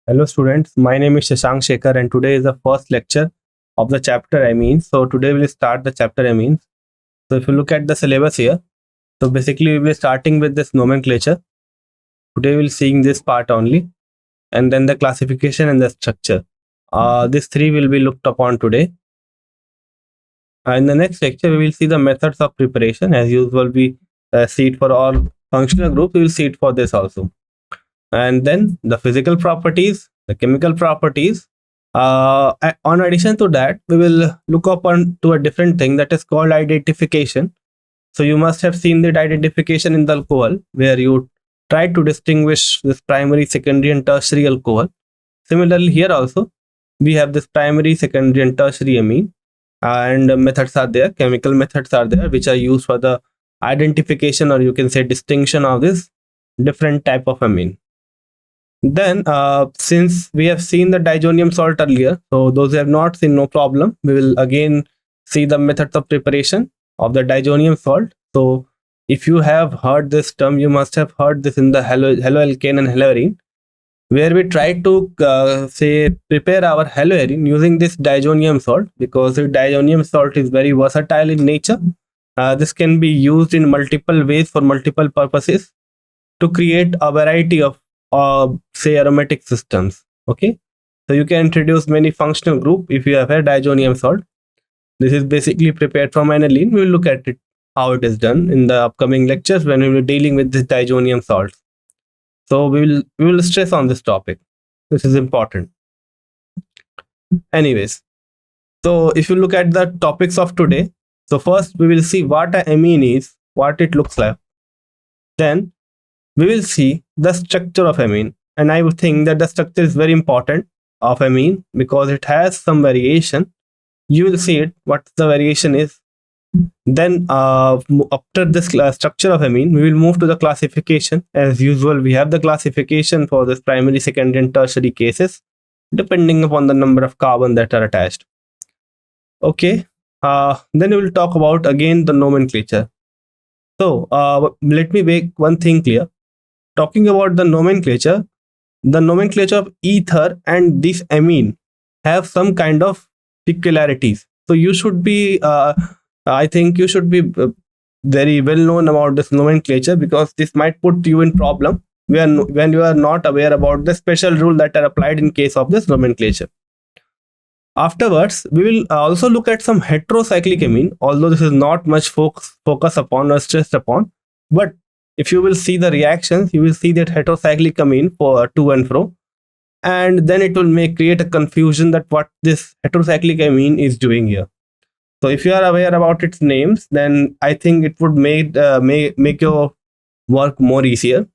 Hello students, my name is Shashank Shekhar and today is the first lecture of the chapter Amines. So today we'll start the chapter Amines. So if you look at the syllabus here, so basically we'll be starting with this nomenclature. Today we'll seeing this part only and then the classification and the structure. These three will be looked upon today. In the next lecture we will see the methods of preparation. As usual we see it for all functional groups, we will see it for this also. And then the physical properties, the chemical properties. On addition to that, we will look upon to a different thing that is called identification. So you must have seen that identification in the alcohol where you try to distinguish this primary, secondary and tertiary alcohol. Similarly here also we have this primary, secondary and tertiary amine, and methods are there, chemical methods are there which are used for the identification, or you can say distinction of this different type of amine. Then since we have seen the diazonium salt earlier, so those who have not seen, no problem, we will again see the methods of preparation of the diazonium salt. So if you have heard this term, you must have heard this in the haloalkane and haloarine, where we try to say prepare our haloarine using this diazonium salt, because the diazonium salt is very versatile in nature. This can be used in multiple ways for multiple purposes to create a variety of say aromatic systems. Okay, so you can introduce many functional group if you have a diazonium salt. This is basically prepared from aniline. We will look at it how it is done in the upcoming lectures when we will be dealing with this diazonium salts. So we will stress on this topic. This is important. Anyways, so if you look at the topics of today, so first we will see what an amine is, what it looks like. Then we will see the structure of amine, and I would think that the structure is very important of amine because it has some variation. You will see it, what the variation is. Then after this structure of amine, we will move to the classification. As usual, we have the classification for this primary, secondary and tertiary cases depending upon the number of carbon that are attached. Okay, then we will talk about again the nomenclature. So let me make one thing clear. Talking about the nomenclature of ether and this amine have some kind of peculiarities. So you should be, I think you should be very well known about this nomenclature, because this might put you in problem when you are not aware about the special rule that are applied in case of this nomenclature. Afterwards, we will also look at some heterocyclic amine, although this is not much focus upon or stressed upon, but if you will see the reactions, you will see that heterocyclic amine for to and fro, and then it will create a confusion that what this heterocyclic amine is doing here. So if you are aware about its names, then I think it would make your work more easier.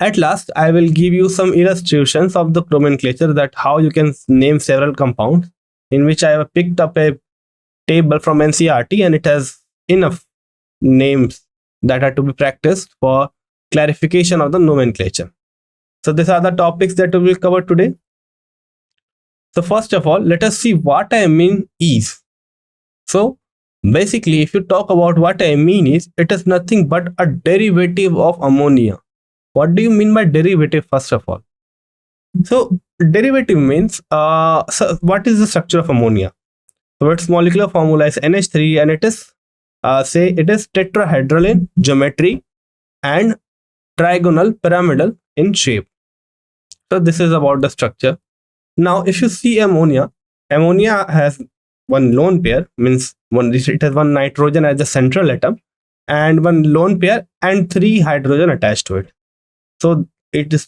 At last, I will give you some illustrations of the nomenclature, that how you can name several compounds, in which I have picked up a table from NCERT, and it has enough names that are to be practiced for clarification of the nomenclature. So these are the topics that we will cover today. So first of all, let us see what amine is. So basically, if you talk about what amine is, it is nothing but a derivative of ammonia. What do you mean by derivative, first of all? So derivative means, so what is the structure of ammonia? So its molecular formula is NH3, and it is say it is tetrahedral in geometry and trigonal pyramidal in shape. So this is about the structure. Now if you see ammonia has one lone pair, means it has one nitrogen as the central atom and one lone pair and 3 hydrogen attached to it. So it is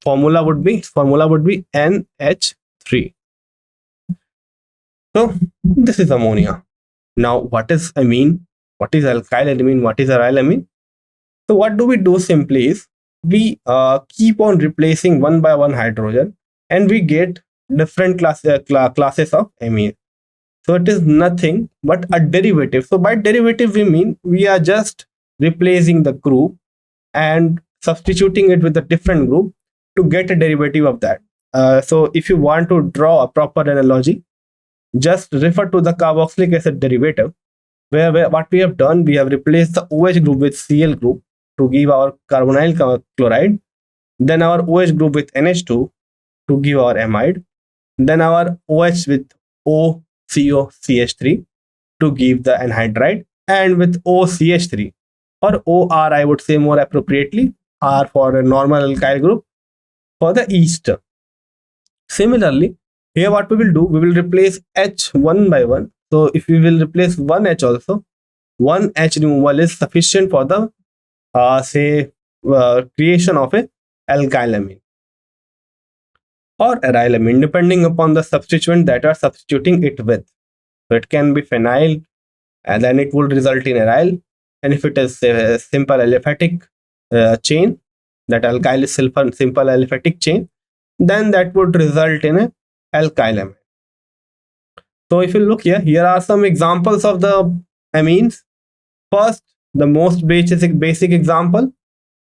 formula would be NH3. So this is ammonia. Now what is amine? What is alkyl amine? What is aryl amine? So what do we do simply is we keep on replacing one by one hydrogen, and we get different classes of amine. So it is nothing but a derivative. So by derivative we mean we are just replacing the group and substituting it with a different group to get a derivative of that. So if you want to draw a proper analogy, just refer to the carboxylic acid derivative, where what we have done, we have replaced the OH group with Cl group to give our carbonyl chloride, then our OH group with NH2 to give our amide, then our OH with OCOCH3 to give the anhydride, and with OCH3 or OR, I would say more appropriately, R for a normal alkyl group for the ester. Similarly, here what we will do, we will replace H one by one. So if we will replace one H also, one H removal is sufficient for the creation of a alkylamine or arylamine, depending upon the substituent that are substituting it with. So it can be phenyl, and then it will result in aryl. And if it is a simple aliphatic chain, that alkyl is simple aliphatic chain, then that would result in a alkylamine. So if you look here are some examples of the amines. First, the most basic example.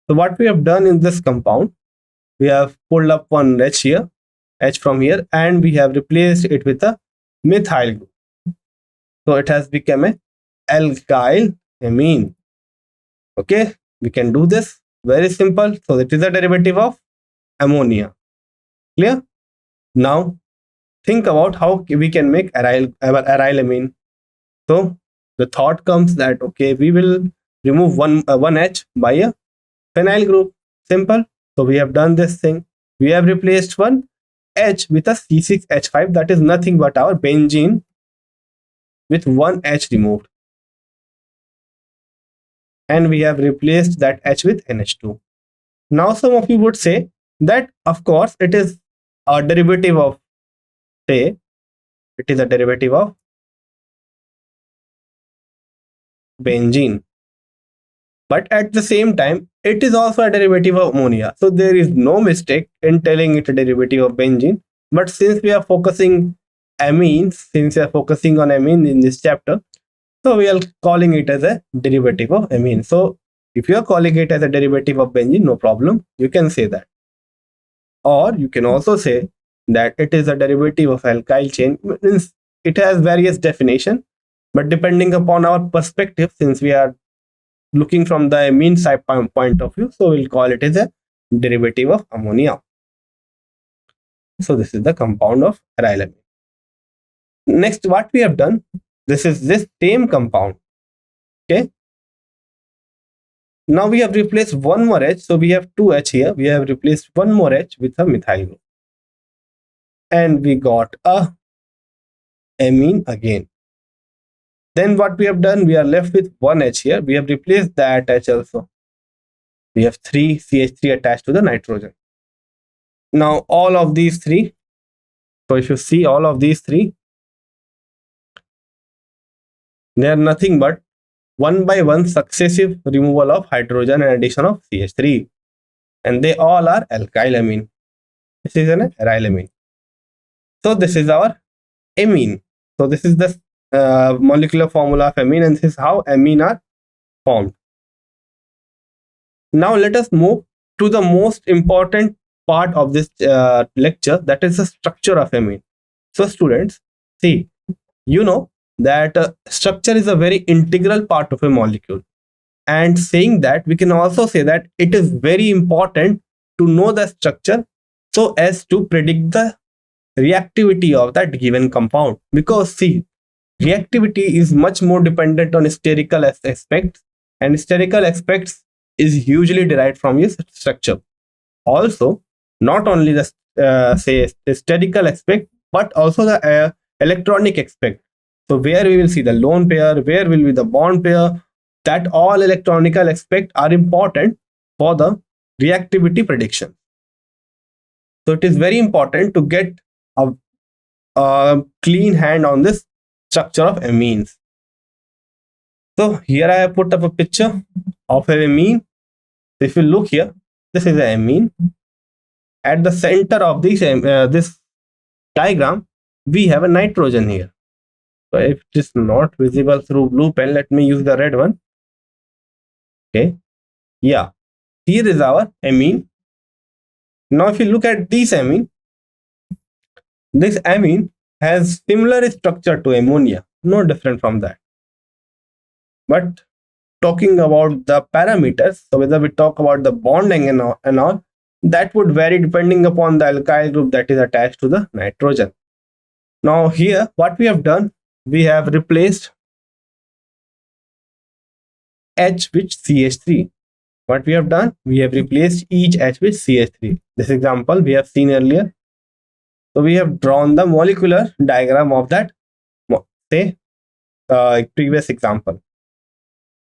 So what we have done in this compound, we have pulled up one H here, H from here, and we have replaced it with a methyl group. So it has become a alkyl amine. Okay, we can do this. Very simple. So it is a derivative of ammonia. Clear? Now think about how we can make arylamine. So the thought comes that okay, we will remove one H by a phenyl group. Simple. So we have done this thing. We have replaced one H with a C6H5, that is nothing but our benzene with one H removed. And we have replaced that H with NH2. Now some of you would say that of course it is a derivative of, say, it is a derivative of benzene. But at the same time, it is also a derivative of ammonia. So there is no mistake in telling it a derivative of benzene. But since we are focusing amines, since we are focusing on amine in this chapter, so we are calling it as a derivative of amine. So if you are calling it as a derivative of benzene, no problem. You can say that. Or you can also say that it is a derivative of alkyl chain. Means it has various definition, but depending upon our perspective, since we are looking from the amine side point of view, so we'll call it as a derivative of ammonia. So this is the compound of arylamine. Next, what we have done, this is this same compound. Okay. Now we have replaced one more H. So we have two H here. We have replaced one more H with a methyl group. And we got a amine again. Then what we have done, we are left with one H here. We have replaced that H also. We have three CH3 attached to the nitrogen. Now all of these three, so if you see all of these three, they are nothing but one by one successive removal of hydrogen and addition of CH3. And they all are alkylamine. This is an arylamine. So this is our amine. So this is the molecular formula of amine, and this is how amine are formed. Now let us move to the most important part of this lecture, that is the structure of amine. So students, see, you know that structure is a very integral part of a molecule, and saying that, we can also say that it is very important to know the structure so as to predict the reactivity of that given compound. Because see, reactivity is much more dependent on sterical aspects, and sterical aspects is usually derived from its structure. Also, not only the say sterical aspect, but also the electronic aspect. So where we will see the lone pair, where will be the bond pair, that all electronical aspects are important for the reactivity prediction. So it is very important to get a clean hand on this structure of amines. So here I have put up a picture of an amine. So if you look here, this is an amine. At the center of this diagram, we have a nitrogen here. So if it is not visible through blue pen, let me use the red one. Okay. Yeah. Here is our amine. Now if you look at this amine has similar structure to ammonia, no different from that. But talking about the parameters, so whether we talk about the bonding and all, that would vary depending upon the alkyl group that is attached to the nitrogen. Now here what we have done, we have replaced H with CH3. What we have done, we have replaced each H with CH3. This example we have seen earlier. So we have drawn the molecular diagram of that, say, previous example.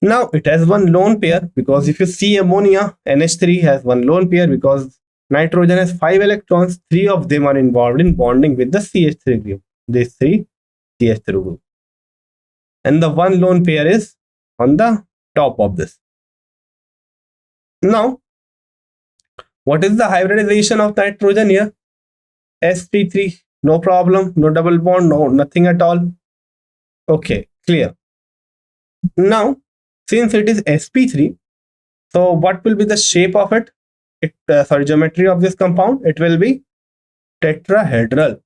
Now it has one lone pair, because if you see ammonia, NH3 has one lone pair because nitrogen has 5 electrons. 3 of them are involved in bonding with the CH3 group. These 3 CH3 group. And the one lone pair is on the top of this. Now, what is the hybridization of nitrogen here? sp3, no problem, no double bond, no nothing at all. Okay, clear. Now, since it is sp3, so what will be the shape of it? Geometry of this compound, it will be tetrahedral.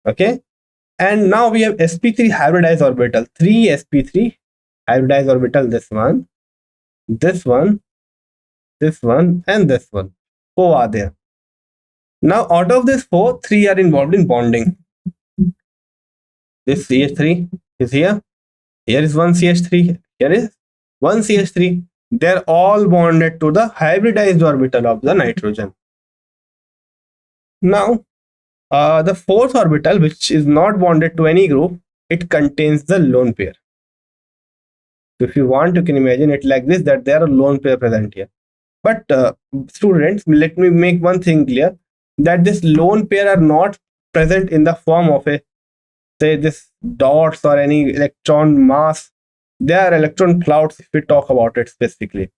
Okay, and now we have sp3 hybridized orbital, 3 sp3 hybridized orbital, this one, this one, this one, and this one. 4 are there. Now out of this 4, 3 are involved in bonding. This CH3 is here. Here is one CH3. Here is one CH3. They're all bonded to the hybridized orbital of the nitrogen. Now the 4th orbital, which is not bonded to any group, it contains the lone pair. So if you want, you can imagine it like this, that there are lone pair present here. But students, let me make one thing clear, that this lone pair are not present in the form of a, say, this dots or any electron mass. They are electron clouds if we talk about it specifically.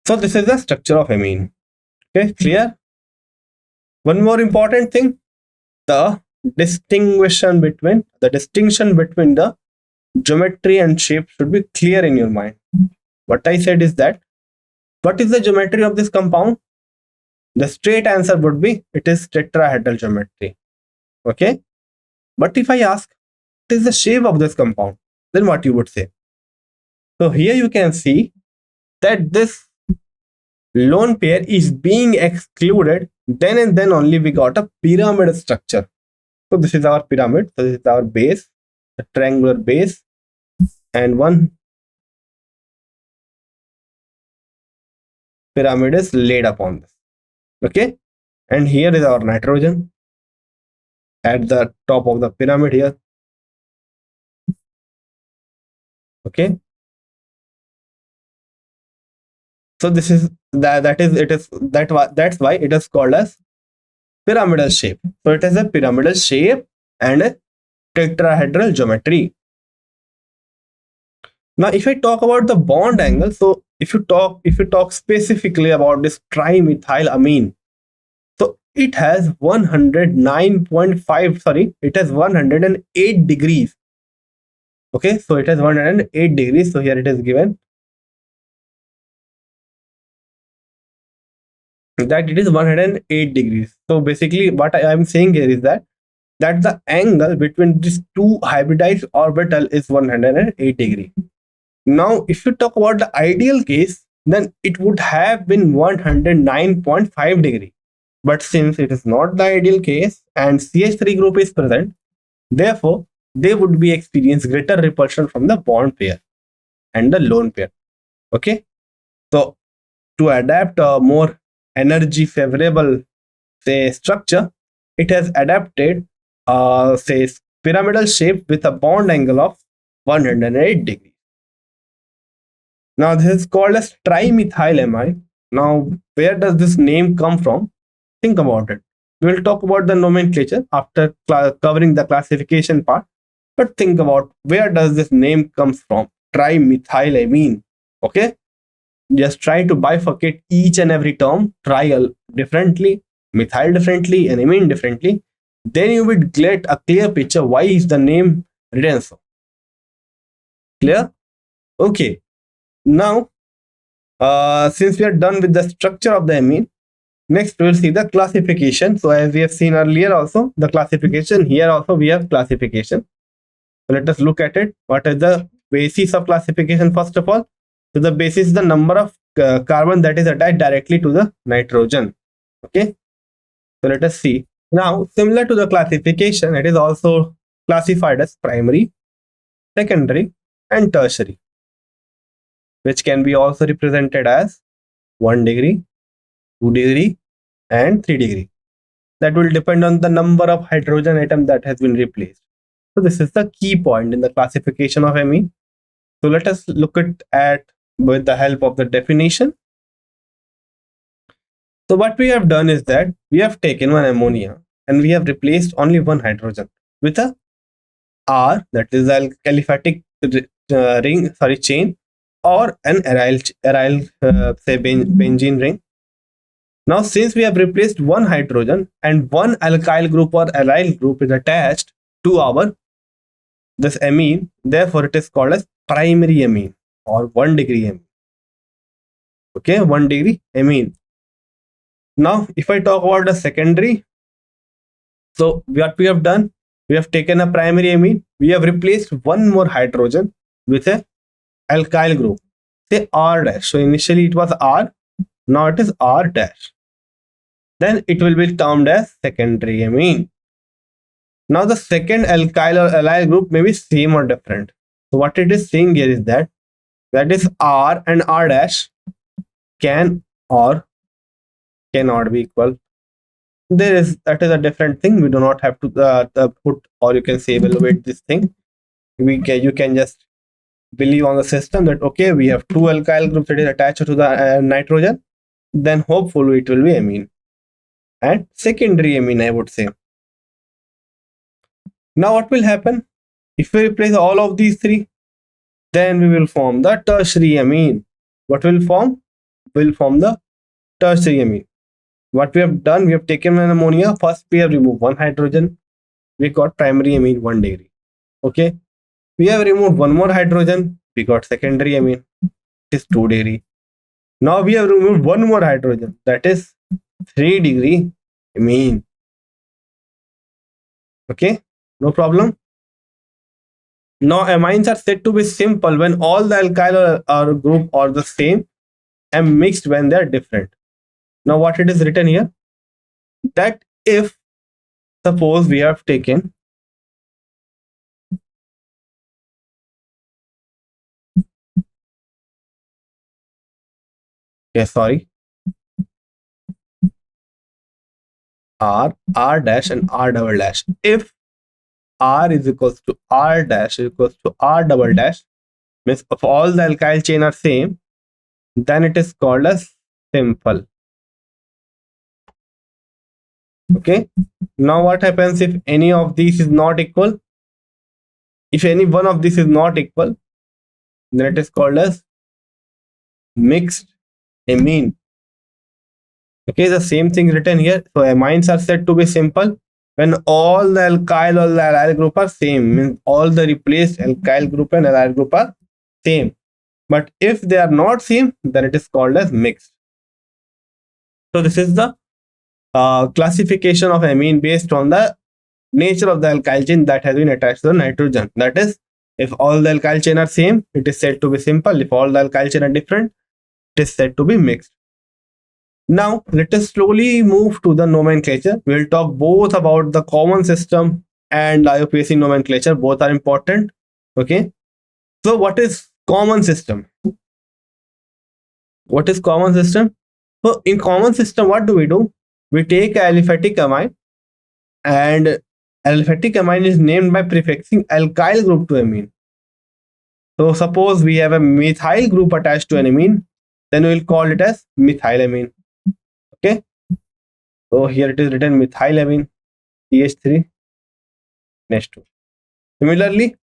So this is the structure of amine. Okay, clear? One more important thing, the distinction between the geometry and shape should be clear in your mind. What I said is that, what is the geometry of this compound? The straight answer would be, it is tetrahedral geometry. Okay, but if I ask, what is the shape of this compound, then what you would say? So here you can see that this lone pair is being excluded, then and then only we got a pyramid structure. So this is our pyramid. So this is our base, a triangular base, and one pyramid is laid upon this. Okay, and here is our nitrogen at the top of the pyramid here. Okay, so this is that's why it is called as pyramidal shape. So it is a pyramidal shape and a tetrahedral geometry. Now if I talk about the bond angle, so if you talk specifically about this trimethylamine, so it has 109.5, sorry, it has 108 degrees. Okay, so it has 108 degrees. So here it is given that it is 108 degrees. So basically what I am saying here is that the angle between these two hybridized orbital is 108 degree. Now if you talk about the ideal case, then it would have been 109.5 degree. But since it is not the ideal case and CH3 group is present, therefore they would be experience greater repulsion from the bond pair and the lone pair. Okay, so to adapt a more energy favorable, say, structure, it has adapted say pyramidal shape with a bond angle of 108 degrees. Now this is called as trimethylamine. Now where does this name come from? Think about it. We will talk about the nomenclature after covering the classification part, but think about where does this name comes from. Trimethylamine. Okay, just try to bifurcate each and every term, trial differently, methyl differently, and amine differently. Then you will get a clear picture why is the name written so. Clear? Okay, now since we are done with the structure of the amine, next we will see the classification. So as we have seen earlier also, the classification, here also we have classification. So let us look at it. What is the basis of classification? First of all, so the basis is the number of carbon that is attached directly to the nitrogen. Okay, so let us see. Now, similar to the classification, it is also classified as primary, secondary, and tertiary, which can be also represented as 1 degree, 2 degree, and 3 degree. That will depend on the number of hydrogen atom that has been replaced. So this is the key point in the classification of amine. So let us look at with the help of the definition. So what we have done is that we have taken one ammonia and we have replaced only one hydrogen with a R, that is the aliphatic chain, or an aryl say benzene ring. Now, since we have replaced one hydrogen and one alkyl group or aryl group is attached to our this amine, therefore it is called as primary amine or 1 degree amine. Okay, 1 degree amine. Now, if I talk about the secondary, so what we have done, we have taken a primary amine, we have replaced one more hydrogen with a alkyl group, say R dash. So initially it was R, now it is R dash. Then it will be termed as secondary amine. Now the second alkyl or allyl group may be same or different. So what it is saying here is that is R and R dash can or cannot be equal. That is a different thing. We do not have to put, or you can say evaluate this thing. You can just believe on the system that okay, we have two alkyl groups that is attached to the nitrogen, then hopefully it will be amine and secondary amine, I would say. Now what will happen if we replace all of these three? Then we will form the tertiary amine. What will form? Will form the tertiary amine. What we have done, we have taken an ammonia. First, we have removed one hydrogen. We got primary amine 1 degree. Okay. We have removed one more hydrogen. We got secondary amine. It is 2 degree. Now we have removed one more hydrogen. That is 3 degree amine. Okay. No problem. Now amines are said to be simple when all the alkyl or group are the same and mixed when they are different. Now what it is written here, that if suppose we have taken R dash and R double dash. If R is equals to R dash is equals to R double dash, means if all the alkyl chain are same, then it is called as simple. Okay. Now what happens if any of these is not equal? If any one of these is not equal, then it is called as mixed amine. Okay, the same thing written here. So amines are said to be simple when all the alkyl or the allyl group are same, means all the replaced alkyl group and allyl group are same. But if they are not same, then it is called as mixed. So this is the classification of amine based on the nature of the alkyl chain that has been attached to the nitrogen. That is, if all the alkyl chain are same, it is said to be simple. If all the alkyl chain are different, it is said to be mixed. Now let us slowly move to the nomenclature. We will talk both about the common system and IUPAC nomenclature. Both are important. Okay. So what is common system? What is common system? So in common system, what do? We take aliphatic amine, and aliphatic amine is named by prefixing alkyl group to amine. So suppose we have a methyl group attached to an amine, then we will call it as methylamine. Okay. So here it is written methylamine, CH3, next to. Similarly,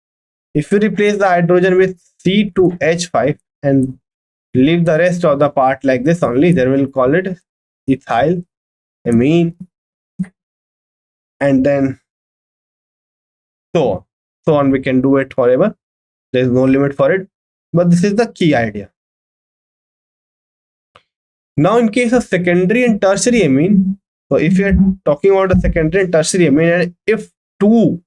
if you replace the hydrogen with C2H5 and leave the rest of the part like this only, then we'll call it ethyl amine, and then so on. We can do it forever. There is no limit for it, but this is the key idea. Now in case of secondary and tertiary amine, so if you are talking about the secondary and tertiary amine, and if two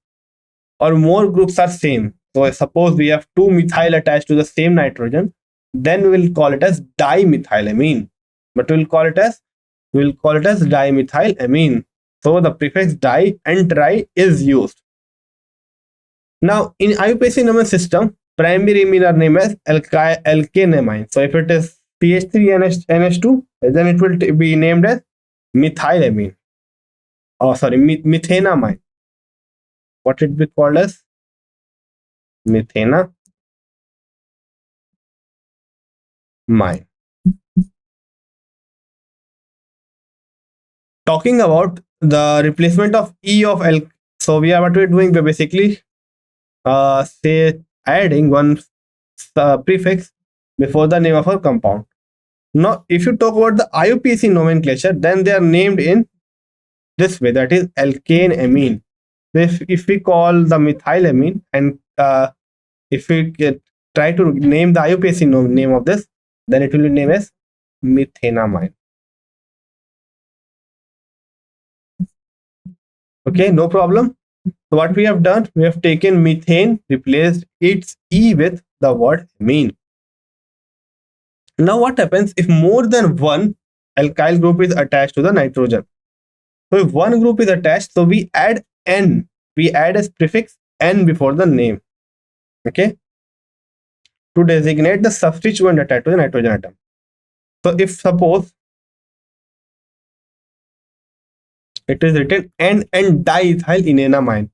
or more groups are same, so suppose we have two methyl attached to the same nitrogen, then we will call it as dimethylamine. But we'll call it as dimethylamine. So the prefix di and tri is used. Now in IUPAC number system, primary amine are named as alkanamine. So if it is CH3NH2, then it will be named as methylamine. Oh, sorry, methanamine. What it be called as? Methanamine. Talking about the replacement of E of L. So we are what we're doing. We're basically say adding one prefix before the name of a compound. Now, if you talk about the IUPAC nomenclature, then they are named in this way, that is alkane amine. If we call the methylamine and if we try to name the IUPAC name of this, then it will be named as methanamine. Okay, no problem. So what we have done, we have taken methane, replaced its E with the word amine. Now what happens if more than one alkyl group is attached to the nitrogen? So if one group is attached, so we add N. We add a prefix N before the name. Okay, to designate the substituent attached to the nitrogen atom. So if suppose it is written N and diethylenamine.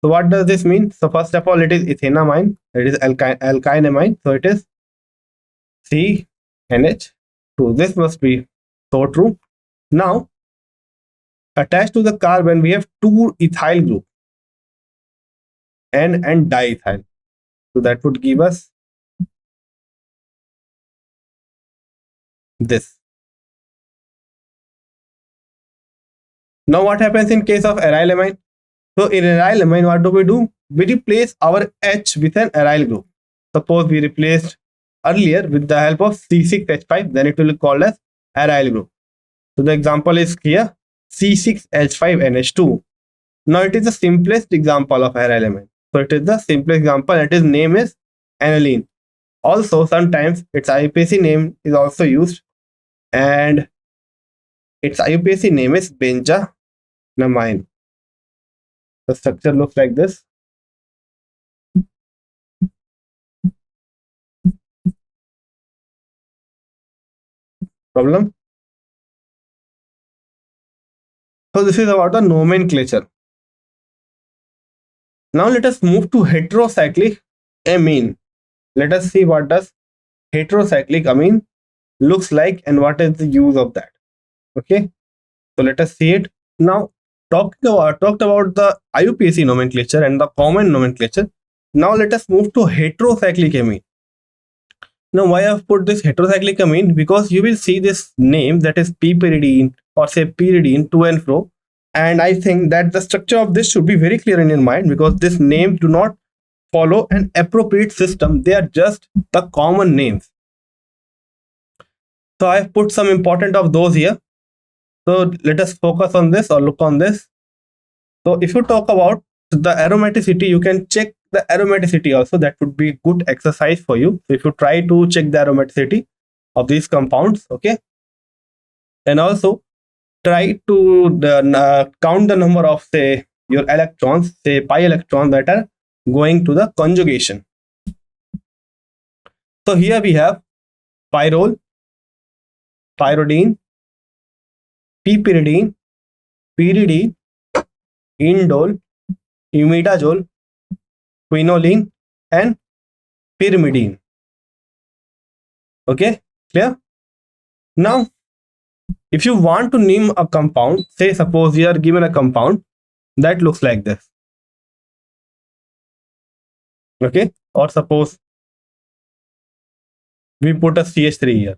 So what does this mean? So first of all, it is ethanamine. It is alkynamine. So it is CNH2. This must be so true. Now attached to the carbon, we have two ethyl group, N and diethyl. So that would give us this. Now what happens in case of aryl amine? So in aryl amine, what do? We replace our H with an aryl group. Suppose we replaced earlier with the help of C6H5, then it will be called as aryl group. So the example is here, C6H5NH2. Now it is the simplest example of aryl amine. So it is the simplest example, and its name is aniline. Also, sometimes its IUPAC name is also used, and its IUPAC name is benjamine. The structure looks like this. Problem? So this is about the nomenclature. Now let us move to heterocyclic amine. Let us see what does heterocyclic amine looks like and what is the use of that. Okay, so let us see it. Now talked about the IUPAC nomenclature and the common nomenclature. Now let us move to heterocyclic amine. Now why I have put this heterocyclic amine? Because you will see this name, that is piperidine or say pyridine, to and fro, and I think that the structure of this should be very clear in your mind, because this names do not follow an appropriate system. They are just the common names. So I have put some important of those here. So let us focus on this or look on this. So if you talk about the aromaticity, you can check the aromaticity also. That would be good exercise for you. So if you try to check the aromaticity of these compounds, okay, and also try to count the number of, say, your electrons, say pi electrons, that are going to the conjugation. So here we have pyrrole, pyridine, piperidine, pyridine, indole, imidazole, quinoline, and pyrimidine. Okay, clear? Now if you want to name a compound, say suppose you are given a compound that looks like this, okay, or suppose we put a CH3 here,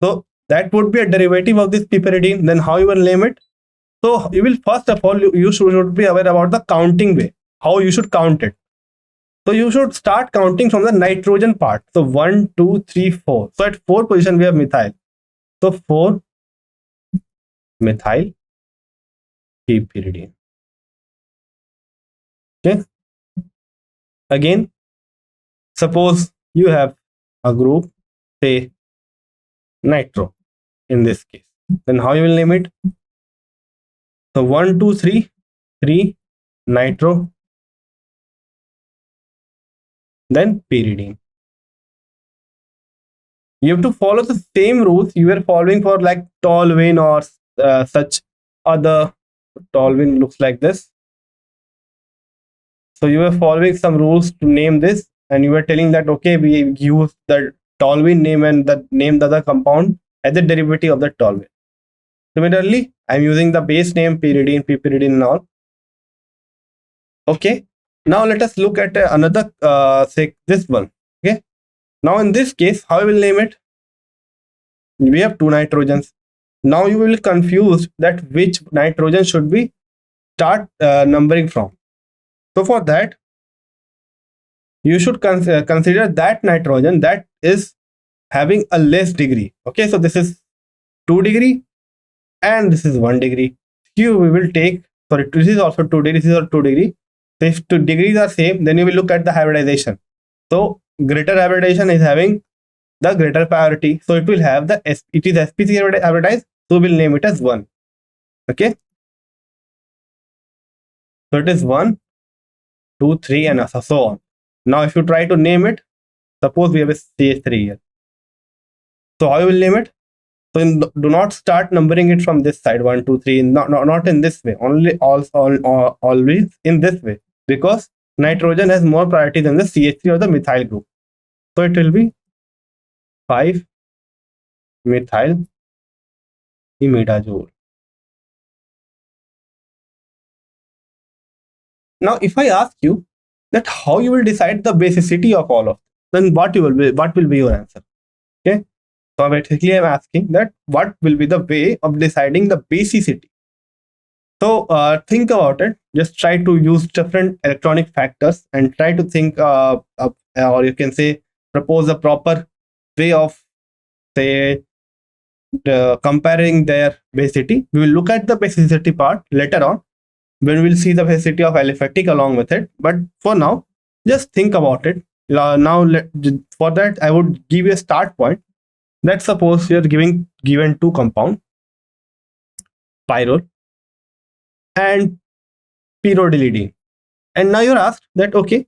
so that would be a derivative of this piperidine. Then how you will name it? So you will, first of all, you should be aware about the counting way, how you should count it. So you should start counting from the nitrogen part. So 1, 2, 3, 4. So at 4 position we have methyl. So 4 methyl piperidine. Okay. Again, suppose you have a group, say nitro in this case. Then how you will name it? So 1, 2, 3, 3 nitro, then pyridine. You have to follow the same rules you were following for like toluene or such other. Toluene looks like this. So you were following some rules to name this, and you were telling that okay, we use the toluene name and the name the other compound as a derivative of the toluene. Similarly, I'm using the base name pyridine, piperidine and all. Okay. Now let us look at another say this one. Okay. Now in this case, how I will name it? We have two nitrogens. Now you will confuse that which nitrogen should we start numbering from. So for that, you should consider that nitrogen that is having a less degree. Okay, so this is 2 degree and this is 1 degree. Here we will take, sorry, this is also 2 degree, this is also 2 degree. So if 2 degrees are same, then you will look at the hybridization. So greater hybridization is having the greater priority. So it will have the, it is SPC hybridized, so we'll name it as 1. Okay. So it is 1, 2, 3 and so on. Now if you try to name it, suppose we have a CH3 here. So how you will name it? So do not start numbering it from this side, 1, 2, 3, not in this way, only always in this way, because nitrogen has more priority than the CH3 or the methyl group. So it will be 5 methyl imidazole. Now if I ask you that how you will decide the basicity of all of them, then what will be your answer? Okay, so basically I'm asking that what will be the way of deciding the basicity. So think about it. Just try to use different electronic factors and try to think or you can say propose a proper way of say comparing their basicity. We will look at the basicity part later on when we'll see the basicity of aliphatic along with it. But for now, just think about it. Now for that I would give you a start point. Let's suppose you're given two compound, pyrrole and pyridine, and now you're asked that okay,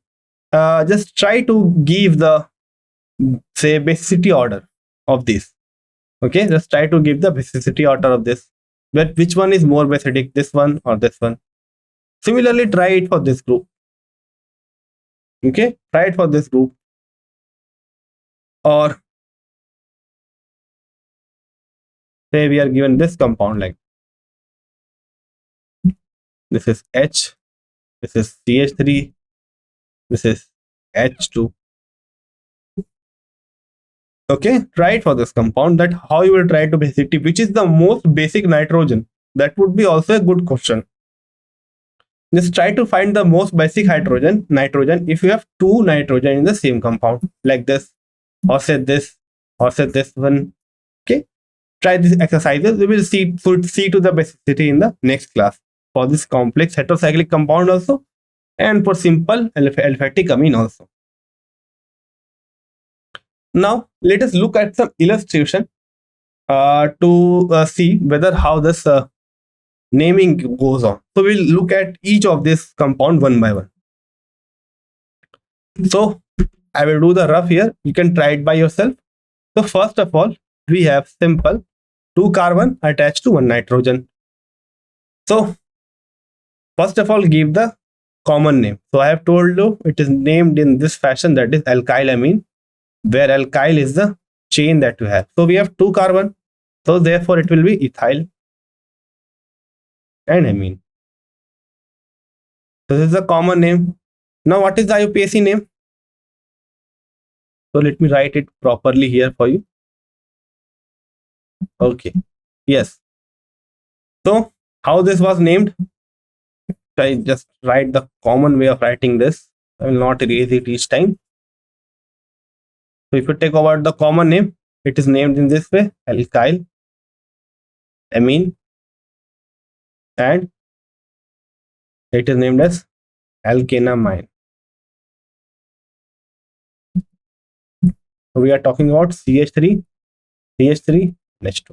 just try to give the say basicity order of this. Okay, just try to give the basicity order of this, but which one is more basic, this one or this one? Similarly, try it for this group. Okay, try it for this group. Or say we are given this compound, like this is H, this is CH3, this is H2. Okay, try it for this compound, that how you will try to basicity, which is the most basic nitrogen. That would be also a good question. Just try to find the most basic nitrogen if you have two nitrogen in the same compound, like this, or say this, or say this one. Okay, try these exercises. We will see to the basicity in the next class for this complex heterocyclic compound also, and for simple aliphatic amine also. Now let us look at some illustration to see whether how this naming goes on. So we'll look at each of this compound one by one. So I will do the rough here. You can try it by yourself. So first of all, we have simple 2 carbon attached to 1 nitrogen. So first of all, give the common name. So I have told you it is named in this fashion, that is alkyl amine, where alkyl is the chain that you have. So we have 2 carbon. So therefore it will be ethyl and amine. This is the common name. Now what is the IUPAC name? So let me write it properly here for you. Okay, yes. So how this was named? I just write the common way of writing this. I will not erase it each time. So if you take about the common name, it is named in this way: alkyl, amine, and it is named as alkanamine. So we are talking about CH3, CH3, NH2.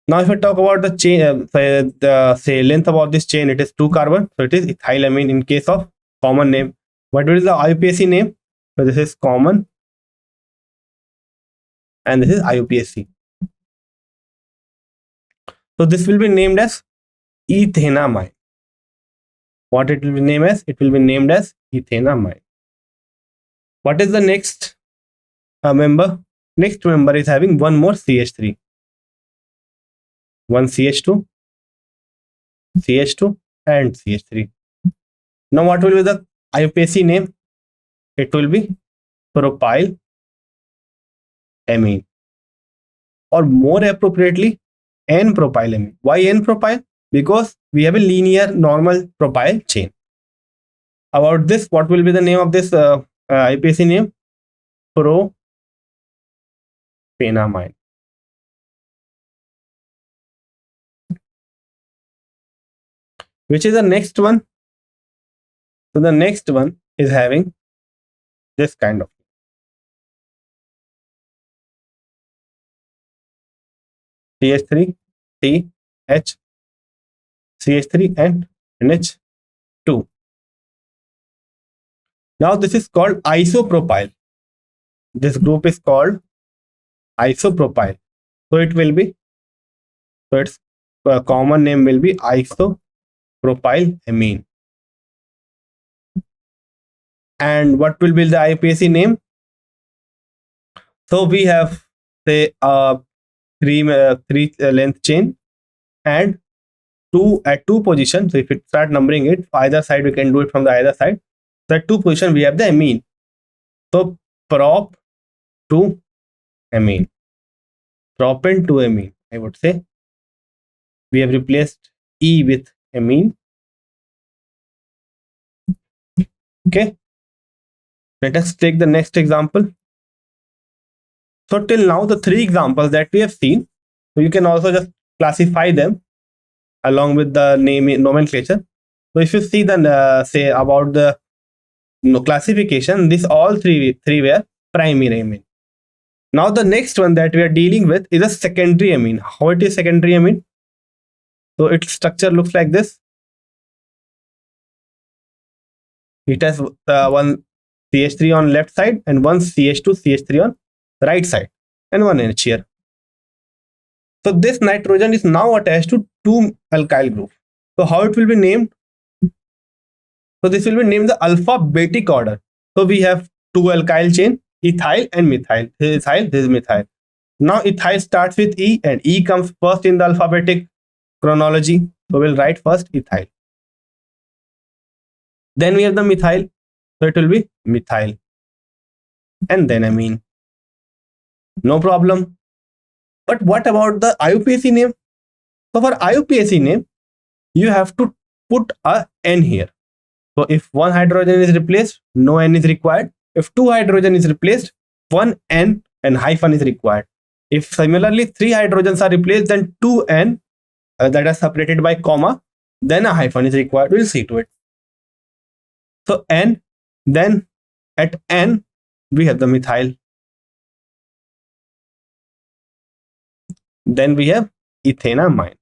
Now, if I talk about the chain, say length about this chain, it is 2 carbon. So it is ethylamine in case of common name. What is the IUPAC name? So this is common, and this is IUPAC. So this will be named as ethanamide. What it will be named as? It will be named as ethanamide. What is the next member? Next member is having one more CH3. One CH2, CH2, and CH3. Now, what will be the IUPAC name? It will be propyl amine, or more appropriately, N-propylamine. Why N-propyl? Because we have a linear normal propyl chain. About this, what will be the name of this IUPAC name? Propanamide. Which is the next one? So the next one is having this kind of CH3, T, H, CH3, and NH2. Now this is called isopropyl. This group is called isopropyl. So it will be, so its common name will be isopropylamine. And what will be the IUPAC name? So we have, say, three length chain and two at two position. So if we start numbering it, either side we can do it from the either side. So at two position we have the amine. So prop to amine, propan to amine, I would say. We have replaced E with amine. Okay. Let us take the next example. So till now, the three examples that we have seen, so you can also just classify them along with the name nomenclature. So if you see the say about the classification, this all three were primary amine. Now the next one that we are dealing with is a secondary amine. How it is secondary amine? So its structure looks like this. It has one CH3 on left side and one CH2, CH3 on right side, and one NH here. So this nitrogen is now attached to two alkyl groups. So how it will be named? So this will be named the alphabetic order. So we have two alkyl chain, ethyl and methyl. This is ethyl, this is methyl. Now ethyl starts with E, and E comes first in the alphabetic chronology. So we'll write first ethyl. Then we have the methyl. So it will be methyl. And then amine. No problem. But what about the IUPAC name? So for IUPAC name, you have to put a N here. So if one hydrogen is replaced, no N is required. If two hydrogen is replaced, one N and hyphen is required. If similarly three hydrogens are replaced, then two N that are separated by comma, then a hyphen is required. We'll see to it. So N, then at N, we have the methyl. Then we have ethanamide.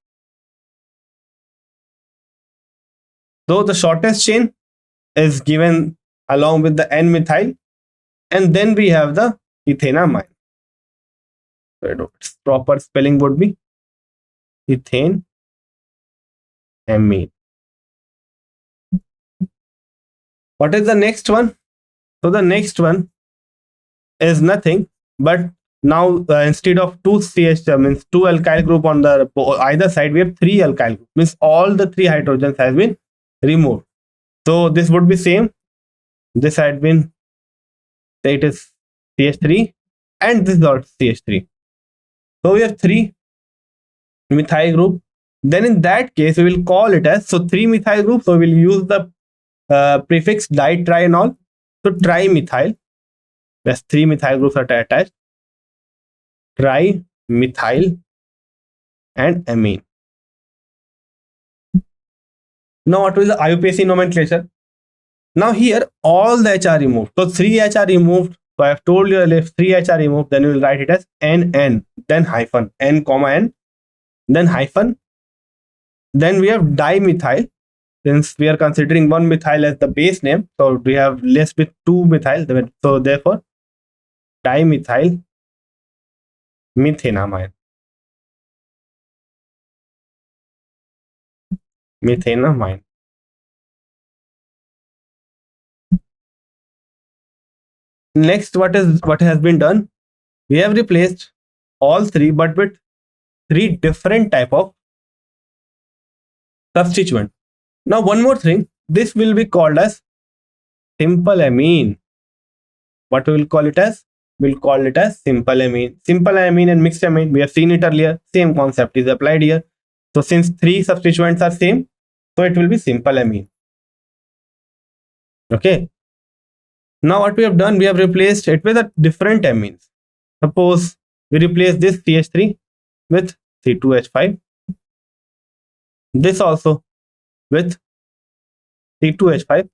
So the shortest chain is given along with the N-methyl, and then we have the ethanamide. So its proper spelling would be ethanamine. What is the next one? So the next one is nothing but now instead of two CH means two alkyl group on the either side, we have three alkyl group, means all the three hydrogens has been removed. So this would be same. This had been, say it is CH3 and this is also CH3. So we have three methyl group. Then in that case we will call it as, so three methyl group, so we will use the prefix di, tri and all. So trimethyl, there's three methyl groups are attached. Trimethyl and amine. Now what will the IUPAC nomenclature? Now here all the H are removed. So three H are removed. So I have told you if 3H are removed, then you will write it as NN, then hyphen, N comma N, then hyphen. Then we have dimethyl. Since we are considering one methyl as the base name, so we have list with two methyl. So therefore, dimethyl methenamine. Methenamine. Next, what has been done? We have replaced all three, but with three different type of substituent. Now, one more thing. This will be called as simple amine. What we will call it as? We'll call it as simple amine. Simple amine and mixed amine, we have seen it earlier. Same concept is applied here. So since three substituents are same, so it will be simple amine. Okay. Now what we have done, we have replaced it with a different amines. Suppose we replace this CH3 with C2H5. This also with C2H5.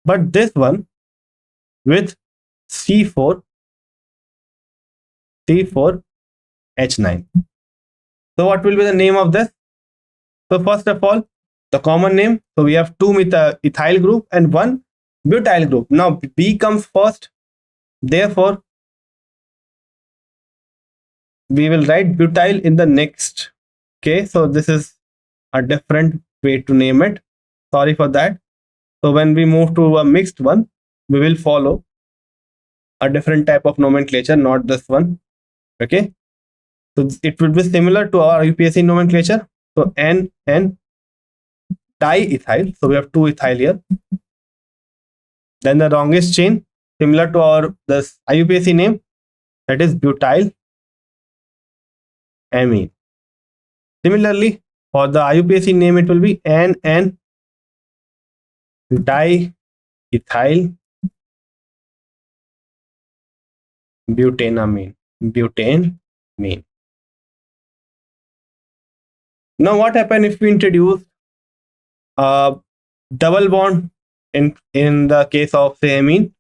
But this one with C4H9. So what will be the name of this? So first of all, the common name. So we have two ethyl group and one butyl group. Now B comes first. Therefore, we will write butyl in the next. Okay, so this is a different way to name it. Sorry for that. So when we move to a mixed one, we will follow a different type of nomenclature, not this one. Okay, so it will be similar to our UPSC nomenclature. So N diethyl. So we have two ethyl here. Then the longest chain, similar to our this IUPAC name, that is butyl amine. Similarly, for the IUPAC name, it will be NN diethyl butanamine. Butanamine. Now, what happens if we introduce a double bond in the case of say amine?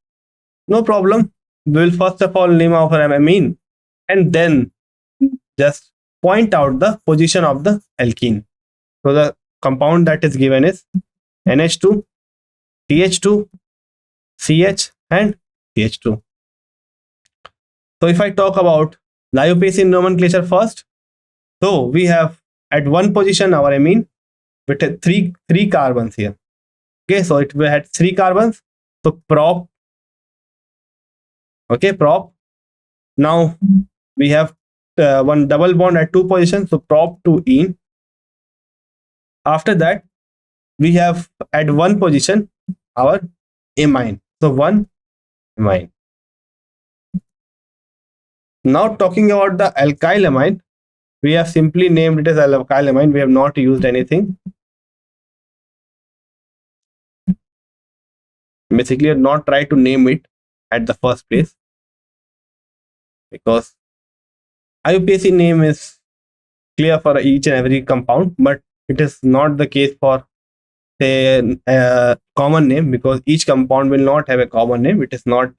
No problem. We will first of all name our amine and then just point out the position of the alkene. So the compound that is given is NH2, CH2, CH and CH2. So if I talk about the IUPAC nomenclature first, so we have at one position our amine with three carbons here. Okay, so it had three carbons. So prop. Okay, prop. Now we have one double bond at two positions. So prop to ene. After that, we have at one position our amine. So one amine. Now talking about the alkyl amine, we have simply named it as alkyl amine. We have not used anything. Basically, not try to name it at the first place because IUPAC name is clear for each and every compound, but it is not the case for say a common name because each compound will not have a common name. It is not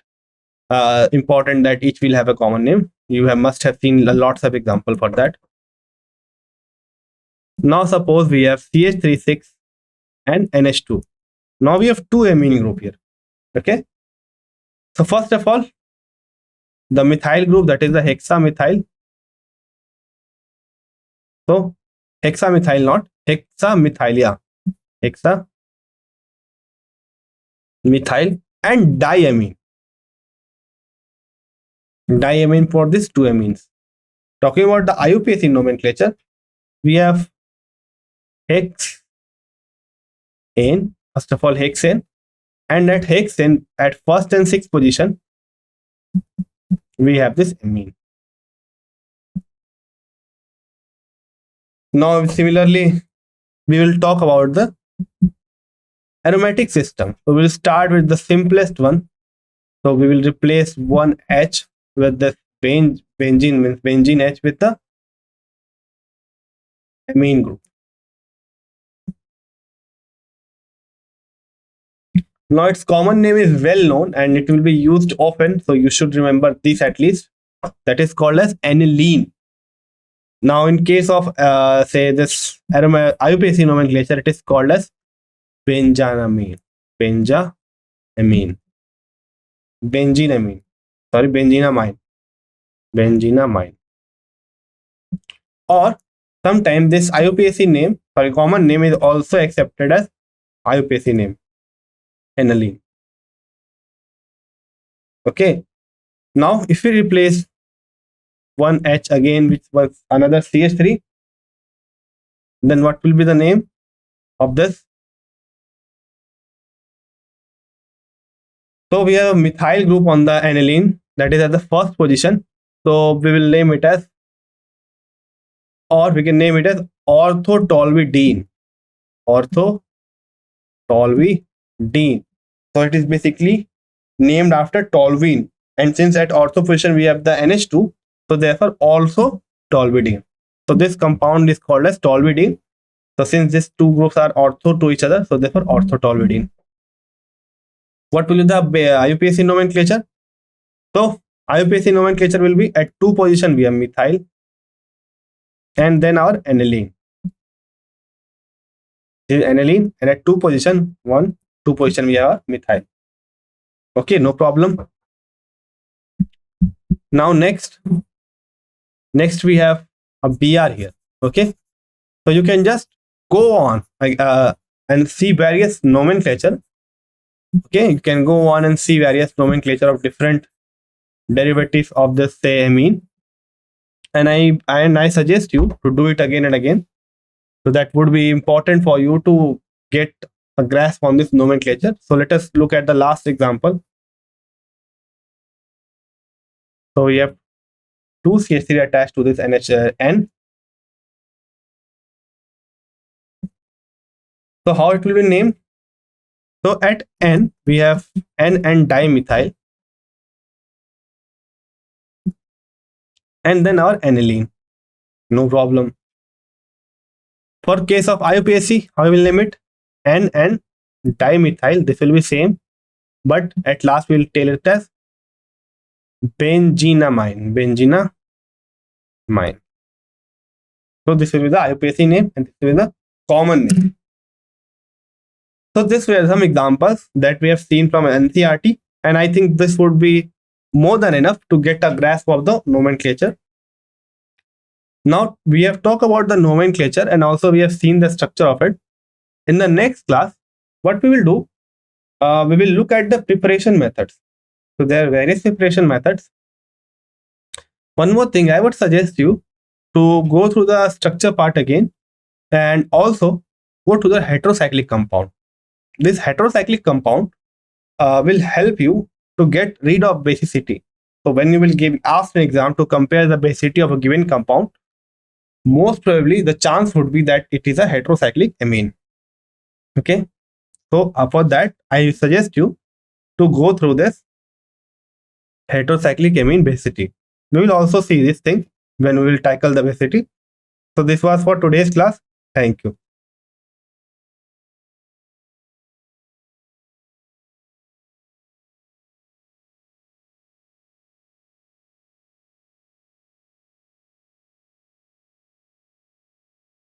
important that each will have a common name. You must have seen lots of examples for that. Now suppose we have CH36 and NH2. Now we have two amine group here. Okay. So first of all, the methyl group, that is the hexamethyl. So hexamethyl, not hexamethylia. Hexamethyl and diamine. Diamine for these two amines. Talking about the IUPAC nomenclature, we have hexane. First of all, hexane. And at hexane, at first and sixth position, we have this amine. Now, similarly, we will talk about the aromatic system. So we'll start with the simplest one. So we will replace one H with the benzene, means benzene H with the amine group. Now its common name is well known and it will be used often, so you should remember this at least. That is called as aniline. Now in case of say this IUPAC nomenclature, it is called as benjanamine, benjanamine, benzenamine, sorry, benzenamine. Or sometimes this IUPAC name, sorry, common name is also accepted as IUPAC name, aniline. Okay. Now if we replace one H again, which was another CH3, then what will be the name of this? So we have a methyl group on the aniline that is at the first position. So we will name it as, or we can name it as orthotolvidine. Orthotolvidine. So it is basically named after toluene. And since at ortho position we have the NH2, so therefore also toluidine. So this compound is called as toluidine. So since these two groups are ortho to each other, so therefore orthotoluidine. What will be the IUPAC nomenclature? So IUPAC nomenclature will be at 2 position we have methyl and then our aniline. This is aniline, and at 2 position we have our methyl. Okay, no problem. Now next we have a BR here. Okay, so you can just go on and see various nomenclature. Okay, you can go on and see various nomenclature of different derivatives of the say amine, and I suggest you to do it again and again. So that would be important for you to get a grasp on this nomenclature. So let us look at the last example. So we have 2 CH3 attached to this NH-N. So how it will be named? So at N we have N dimethyl, and then our aniline. No problem. For case of IUPAC, how we will name it? N dimethyl. This will be same, but at last we will tell it as benzenamine. So this will be the IUPAC name and this will be the common name. So this were some examples that we have seen from NCERT, and I think this would be more than enough to get a grasp of the nomenclature. Now we have talked about the nomenclature and also we have seen the structure of it. In the next class, what we will do, we will look at the preparation methods. So there are various preparation methods. One more thing, I would suggest you to go through the structure part again and also go to the heterocyclic compound. This heterocyclic compound will help you to get rid of basicity. So when you will give asked an exam to compare the basicity of a given compound, most probably the chance would be that it is a heterocyclic amine. Okay, so for that I suggest you to go through this heterocyclic amine basicity. We will also see this thing when we will tackle the basicity. So this was for today's class. Thank you.